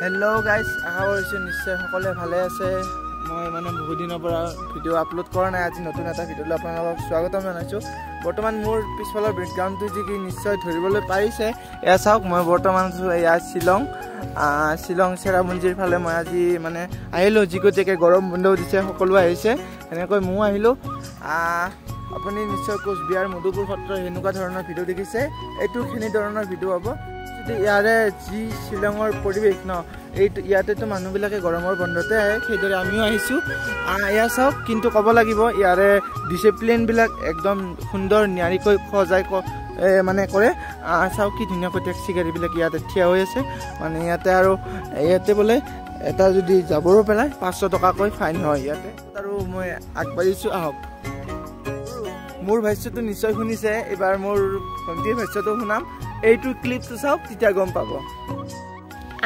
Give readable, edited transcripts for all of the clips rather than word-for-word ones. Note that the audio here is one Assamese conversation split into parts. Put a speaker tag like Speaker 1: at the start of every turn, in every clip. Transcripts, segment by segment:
Speaker 1: হেল্ল' গাইজ, আশা কৰিছোঁ নিশ্চয় সকলোৱে ভালে আছে। মই বহুত দিনৰ পৰা ভিডিঅ' আপলোড কৰা নাই। আজি নতুন এটা ভিডিঅ'লৈ আপোনালোকক স্বাগতম জনাইছোঁ। বৰ্তমান মোৰ পিছফালৰ বেকগ্ৰাউণ্ডটো যি কি নিশ্চয় ধৰিবলৈ পাৰিছে, এয়া চাওক। মই বৰ্তমান আছোঁ এয়া শ্বিলং চেৰাপুঞ্জীৰ ফালে। মই আজি আহিলোঁ, যিগতিকে গৰম বন্ধও দিছে, সকলো আহিছে, সেনেকৈ ময়ো আহিলোঁ। আপুনি নিশ্চয় কোচবিহাৰ মধুপুৰ সত্ৰ সেনেকুৱা ধৰণৰ ভিডিঅ' দেখিছে। এইটো সেনে ধৰণৰ ভিডিঅ' হ'ব। ইয়াৰে যি শ্বিলঙৰ পৰিৱেশ ইয়াতেতো মানুহবিলাকে গৰমৰ বন্ধতে আহে, সেইদৰে আমিও আহিছোঁ। এয়া চাওক, কিন্তু ক'ব লাগিব ইয়াৰে ডিচিপ্লিনবিলাক একদম সুন্দৰ নিয়াৰিকৈ সজাই কৰে। চাওক কি ধুনীয়াকৈ টেক্সি গাড়ীবিলাক ইয়াতে থিয় হৈ আছে। ইয়াতে বোলে এটা যদি জাবৰো পেলায় 500 টকাকৈ ফাইন হয় ইয়াতে। আৰু মই আগবাঢ়িছোঁ, আহক। মোৰ ভাষ্যটো নিশ্চয় শুনিছে, এইবাৰ মোৰ ভণ্টিৰ ভাষ্যটো শুনাম। এইটো ক্লিপটো চাওক, তেতিয়া গম পাব।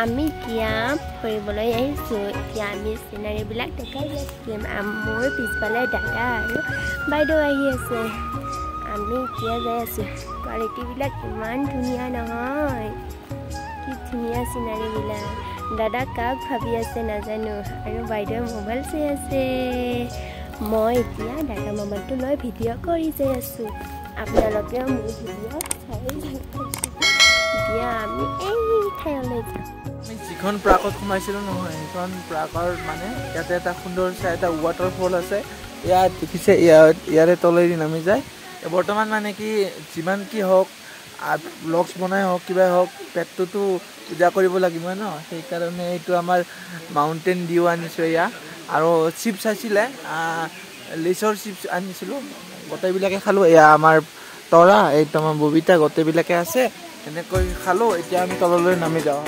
Speaker 2: আমি এতিয়া ফুৰিবলৈ আহিছোঁ। এতিয়া আমি চিনাৰীবিলাক দেখাই যাম। মোৰ পিছফালে দাদা আৰু বাইদেউ আহি আছে। আমি এতিয়া যাই আছোঁ। কোৱালিটিবিলাক ইমান ধুনীয়া নহয়, কি ধুনীয়া চিনাৰীবিলাক। দাদা কাক ভাবি আছে নাজানো, আৰু বাইদেউ মোবাইল চাই আছে। মই এতিয়া দাদা মোবাইলটো লৈ ভিডিঅ' কৰি যাই আছোঁ। আপোনালোকেও মোৰ ভিডিঅ' চাই এতিয়া আমি এই ঠাইলৈ যাম।
Speaker 1: আমি যিখন পাৰ্কত সোমাইছিলোঁ নহয়, সেইখন পাৰ্কৰ ইয়াতে এটা সুন্দৰ চাই এটা ৱাটাৰফল আছে। ইয়াত দেখিছে, ইয়াৰে তলেদি নামি যায়। বৰ্তমান কি যিমান কি হওক, ব্লগছ বনাই হওক, কিবাই হওক, পেটটোতো পূজা কৰিব লাগিব ন। সেইকাৰণে এইটো আমাৰ মাউণ্টেইন ডিউ আনিছোঁ এয়া। আৰু চিপছ আছিলে, লিচৰ চিপছ আনিছিলোঁ, গোটেইবিলাকে খালোঁ। এয়া আমাৰ তৰা, এইটো আমাৰ ববিতা, গোটেইবিলাকে আছে, এনেকৈ খালোঁ। এতিয়া আমি তললৈ নামি যাওঁ।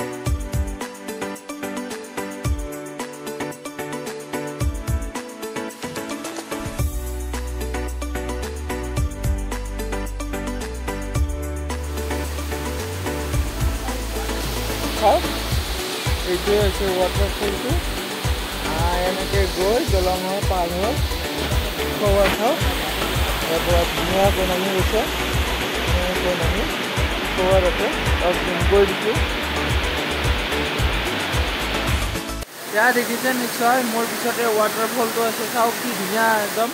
Speaker 1: এইটোৱে হৈছে ৱাটাৰফলটো। এনেকৈ গৈ দলঙৰ পাৰ হৈ খোৱা চাওক, ইয়াৰ পৰা ধুনীয়াকৈ নামি গৈছে। ধুনীয়াকৈ নামি খোৱাৰ তাতে জুম কৰি দিছোঁ। ইয়াত দেখিছে নিশ্চয়, মোৰ পিছতে ৱাটাৰফলটো আছে, চাওক কি ধুনীয়া একদম।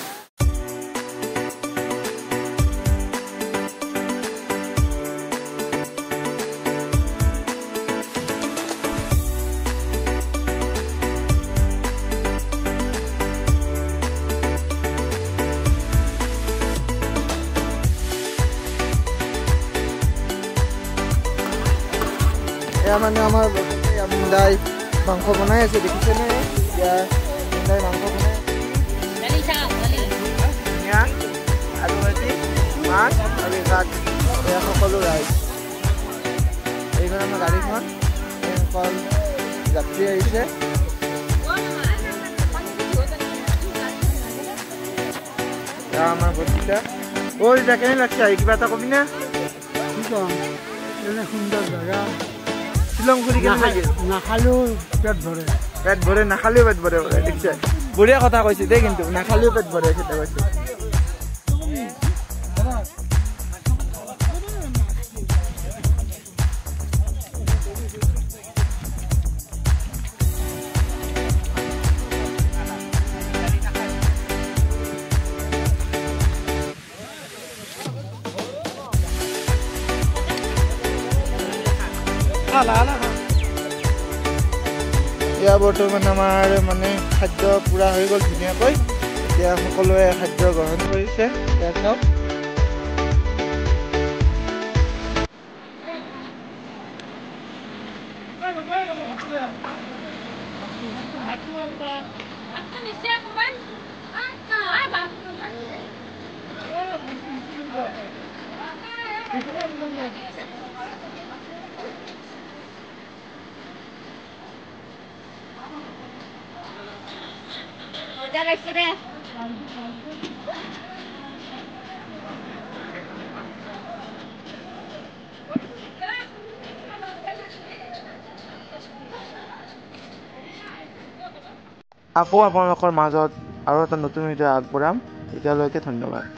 Speaker 1: এয়া আমাৰ মুন্দাই মাংস বনাই আছে, দেখিছেনে? এতিয়া মুন্দাই মাংস বনাই ধুনীয়া, আৰু মাছ আৰু ভাত, এয়া সকলো ৰাইজ। এইখন আমাৰ গাড়ীখন, এইসকল যাত্ৰী আহিছে। এয়া আমাৰ ভতিজা। এতিয়া কেনে লাগছে আহি, কিবা এটা কবি না? কি কম, এনে সুন্দৰ জেগা। শ্বিলং ফুৰি কেনে লাগে? নাখালেও পেট ভৰে, নাখালেও পেট ভৰে। দেখিছে, বঢ়িয়া কথা কৈছে দেই, কিন্তু নাখালেও পেট ভৰে সেইটো কৈছে। এয়া বৰ্তমান আমাৰ খাদ্য পূৰা হৈ গ'ল ধুনীয়াকৈ। এতিয়া সকলোৱে খাদ্য গ্ৰহণ কৰিছে। এতিয়া চাওক, আকৌ আপোনালোকৰ মাজত আৰু এটা নতুন ভিডিঅ' আগবঢ়াম। এতিয়ালৈকে ধন্যবাদ।